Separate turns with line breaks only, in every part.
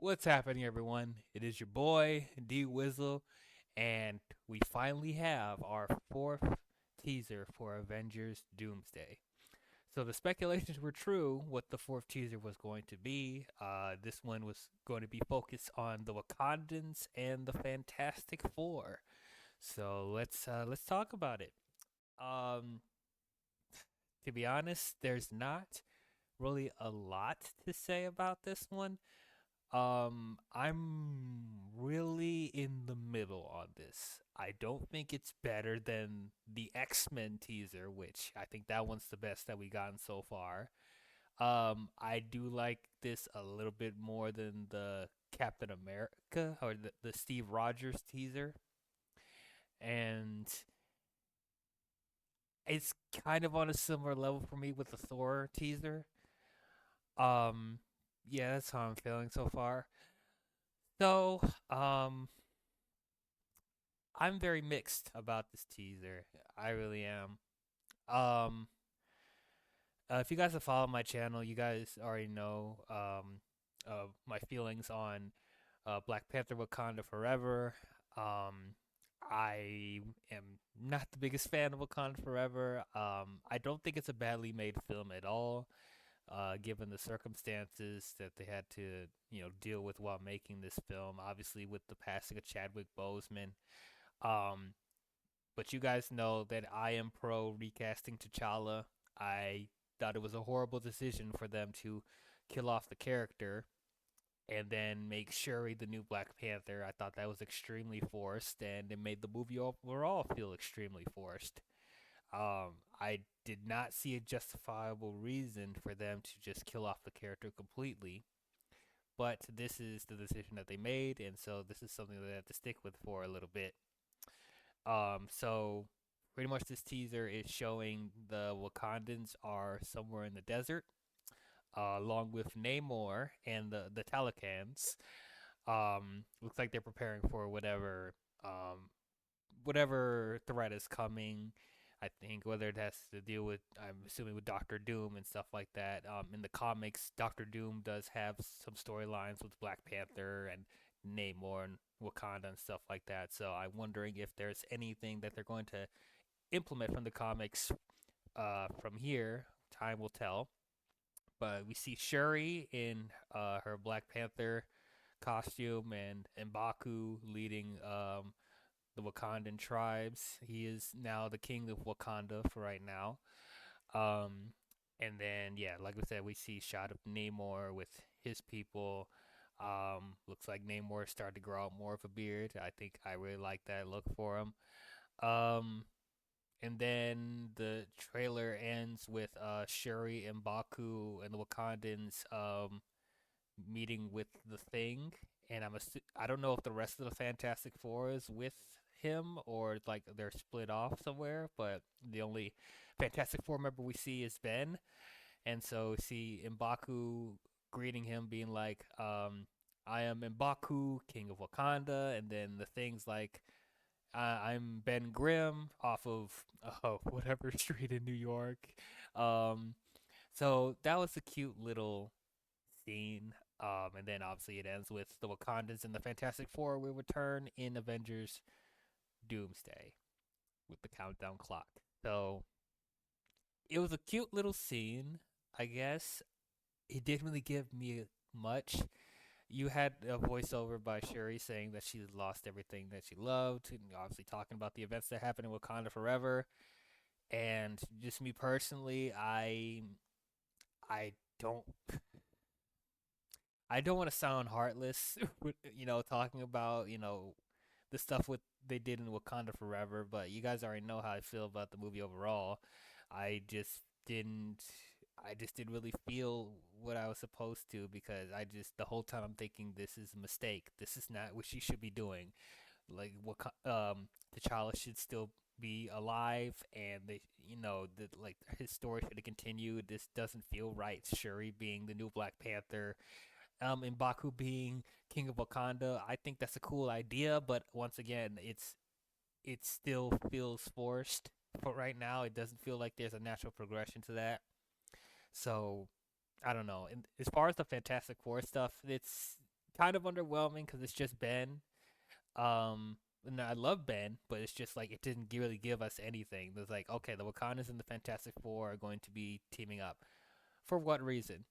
What's happening, everyone? It is your boy, D-WIZZLE, and we finally have our fourth teaser for Avengers Doomsday. So the speculations were true what the fourth teaser was going to be. This one was going to be focused on the Wakandans and the Fantastic Four. So let's talk about it. Um, to be honest, there's not really a lot to say about this one. I'm really in the middle on this. I don't think it's better than the X-Men teaser, which I think that one's the best that we gotten so far. I do like this a little bit more than the Captain America or the Steve Rogers teaser. And it's kind of on a similar level for me with the Thor teaser. Um, yeah, that's how I'm feeling so far. So, I'm very mixed about this teaser. I really am. Um, if you guys have followed my channel, you guys already know my feelings on Black Panther: Wakanda Forever. Um, I am not the biggest fan of Wakanda Forever. I don't think it's a badly made film at all, given the circumstances that they had to, deal with while making this film. Obviously, with the passing of Chadwick Boseman. Um, but you guys know that I am pro recasting T'Challa. I thought it was a horrible decision for them to kill off the character and then make Shuri the new Black Panther. I thought that was extremely forced, and it made the movie overall feel extremely forced. I did not see a justifiable reason for them to just kill off the character completely. But this is the decision that they made, and so this is something that I have to stick with for a little bit. So pretty much this teaser is showing the Wakandans are somewhere in the desert, along with Namor and the Talakans. Looks like they're preparing for whatever threat is coming. I think whether it has to deal with, I'm assuming with Doctor Doom and stuff like that. In the comics, Doctor Doom does have some storylines with Black Panther and Namor and Wakanda and stuff like that. So I'm wondering if there's anything that they're going to implement from the comics from here. Time will tell. But we see Shuri in her Black Panther costume and M'Baku leading the Wakandan tribes. He is now the king of Wakanda for right now. Um, and then, yeah, like we said, we see a shot of Namor with his people. Looks like Namor started to grow out more of a beard. I think I really like that look for him. Um, and then the trailer ends with Shuri and Baku and the Wakandans meeting with the Thing, and I don't know if the rest of the Fantastic Four is with him or like they're split off somewhere, but the only Fantastic Four member we see is Ben, and so see M'Baku greeting him, being like, "I am M'Baku, King of Wakanda," and then the Thing's like, I'm Ben Grimm off of whatever street in New York. Um, so that was a cute little scene. And then obviously it ends with the Wakandans and the Fantastic Four will return in Avengers Doomsday with the countdown clock. So it was a cute little scene, I guess. It didn't really give me much. You had a voiceover by Shuri saying that she lost everything that she loved, and obviously talking about the events that happened in Wakanda Forever. And just me personally, I don't I don't want to sound heartless, with, talking about the stuff with they did in Wakanda Forever, but you guys already know how I feel about the movie overall. I just didn't I just didn't really feel what I was supposed to because I just the whole time I'm thinking this is a mistake. This is not what she should be doing. Like T'Challa should still be alive, and like his story should have continued. This doesn't feel right. Shuri being the new Black Panther, and Baku being King of Wakanda. I think that's a cool idea, but once again, it still feels forced. But right now, it doesn't feel like there's a natural progression to that. So I don't know. And as far as the Fantastic Four stuff, it's kind of underwhelming because it's just Ben. And I love Ben, but it's just like it didn't really give us anything. It was like, okay, the Wakandans and the Fantastic Four are going to be teaming up. For what reason?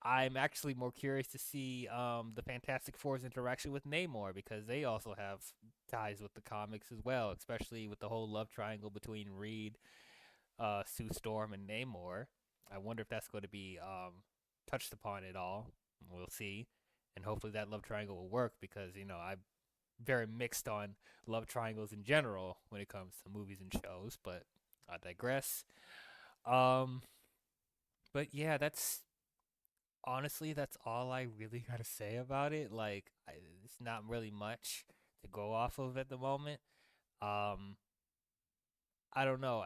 I'm actually more curious to see the Fantastic Four's interaction with Namor because they also have ties with the comics as well, especially with the whole love triangle between Reed, Sue Storm, and Namor. I wonder if that's going to be touched upon at all. We'll see, and hopefully that love triangle will work because I'm very mixed on love triangles in general when it comes to movies and shows. But I digress. Um, but yeah, that's honestly, that's all I really gotta say about it. Like, it's not really much to go off of at the moment. Um, I don't know.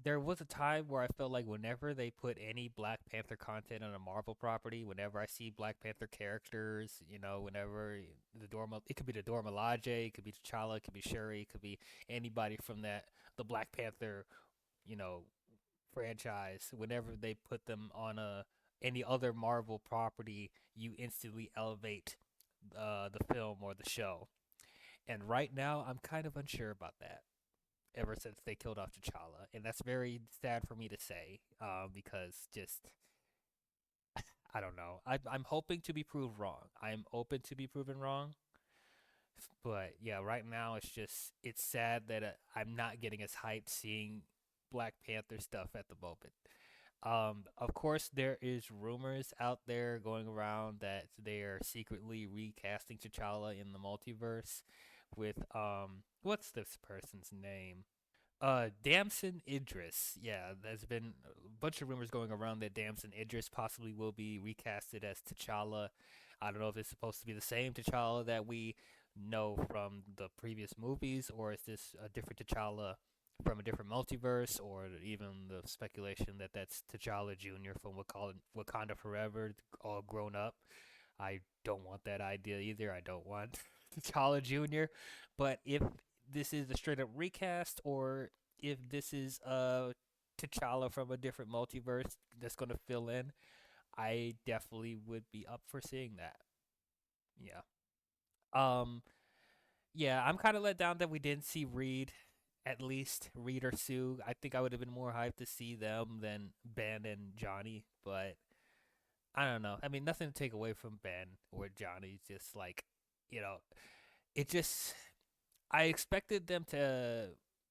There was a time where I felt like whenever they put any Black Panther content on a Marvel property, whenever I see Black Panther characters, whenever it could be the Dora Milaje, it could be T'Challa, it could be Shuri, it could be anybody from the Black Panther, you know, franchise, whenever they put them on a any other Marvel property, you instantly elevate the film or the show. And right now, I'm kind of unsure about that. Ever since they killed off T'Challa, and that's very sad for me to say, because just I don't know. I'm hoping to be proved wrong. I'm open to be proven wrong, but yeah, right now it's sad that I'm not getting as hyped seeing Black Panther stuff at the moment. Of course, there is rumors out there going around that they are secretly recasting T'Challa in the multiverse with what's this person's name? Damson Idris. Yeah, there's been a bunch of rumors going around that Damson Idris possibly will be recasted as T'Challa. I don't know if it's supposed to be the same T'Challa that we know from the previous movies, or is this a different T'Challa from a different multiverse, or even the speculation that that's T'Challa Jr. from Wakanda Forever, all grown up. I don't want that idea either. I don't want T'Challa Jr. But if this is a straight up recast, or if this is T'Challa from a different multiverse that's gonna fill in, I definitely would be up for seeing that. Yeah. Um. Yeah, I'm kind of let down that we didn't see Reed. At least Reed or Sue. I think I would have been more hyped to see them than Ben and Johnny, but I don't know. I mean, nothing to take away from Ben or Johnny. Just like, you know, it just I expected them to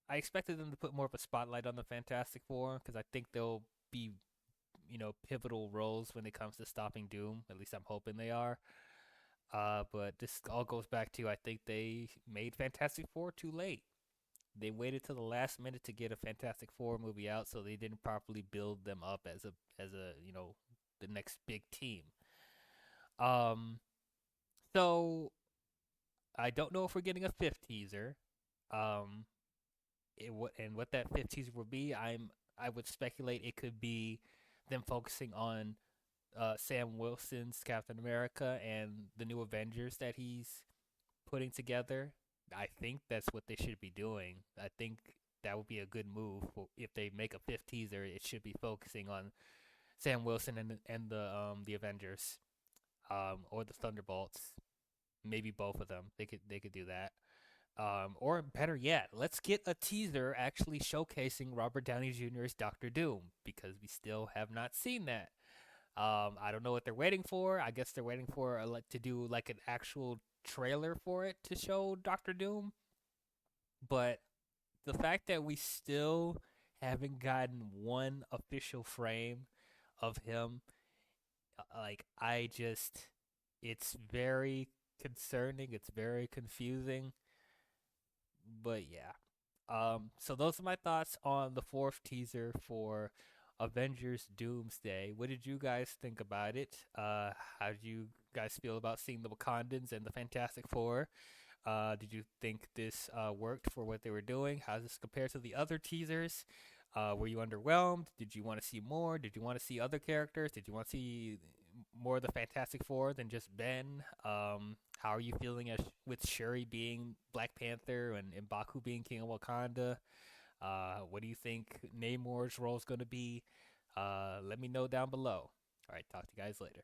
I expected them to put more of a spotlight on the Fantastic Four because I think they'll be, pivotal roles when it comes to stopping Doom. At least I'm hoping they are. But this all goes back to I think they made Fantastic Four too late. They waited till the last minute to get a Fantastic Four movie out, so they didn't properly build them up as a the next big team. Um, so I don't know if we're getting a fifth teaser. Um, what that fifth teaser will be, I would speculate it could be them focusing on Sam Wilson's Captain America and the new Avengers that he's putting together. I think that's what they should be doing. I think that would be a good move. If they make a fifth teaser, it should be focusing on Sam Wilson and the Avengers, or the Thunderbolts. Maybe both of them. They could do that. Or better yet, let's get a teaser actually showcasing Robert Downey Jr.'s Doctor Doom because we still have not seen that. I don't know what they're waiting for. I guess they're waiting for to do like an actual trailer for it to show Doctor Doom. But the fact that we still haven't gotten one official frame of him, like it's very concerning. It's very confusing. But yeah. So those are my thoughts on the fourth teaser for Avengers Doomsday. What did you guys think about it? How did you guys feel about seeing the Wakandans and the Fantastic Four? Did you think this worked for what they were doing? How does this compare to the other teasers? Were you underwhelmed? Did you want to see more? Did you want to see other characters? Did you want to see more of the Fantastic Four than just Ben? How are you feeling with Shuri being Black Panther and M'Baku being King of Wakanda? What do you think Namor's role is going to be? Let me know down below. All right, talk to you guys later.